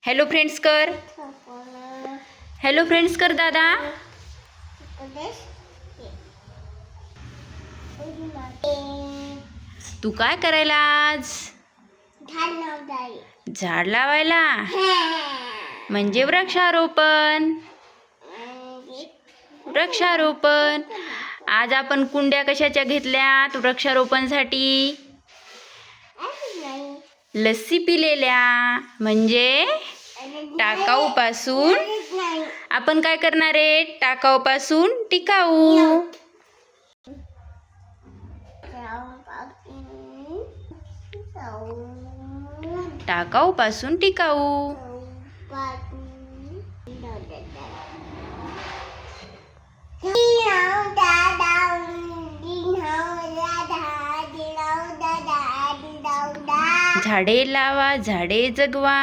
Hello friends कर. Hello friends कर दादा. तू काय करायला आज? झाड लावायला म्हणजे वृक्षारोपण. वृक्षारोपण. आज आपण कुंड्या कशाच्या घेतल्यात वृक्षारोपणसाठी? लस्सी पिलेल्या म्हणजे टाकाऊपासून आपण काय करणार आहे? टाकाऊपासून टिकाऊ. टाकाऊपासून टिकाऊ. झाडे लावा, झाडे जगवा.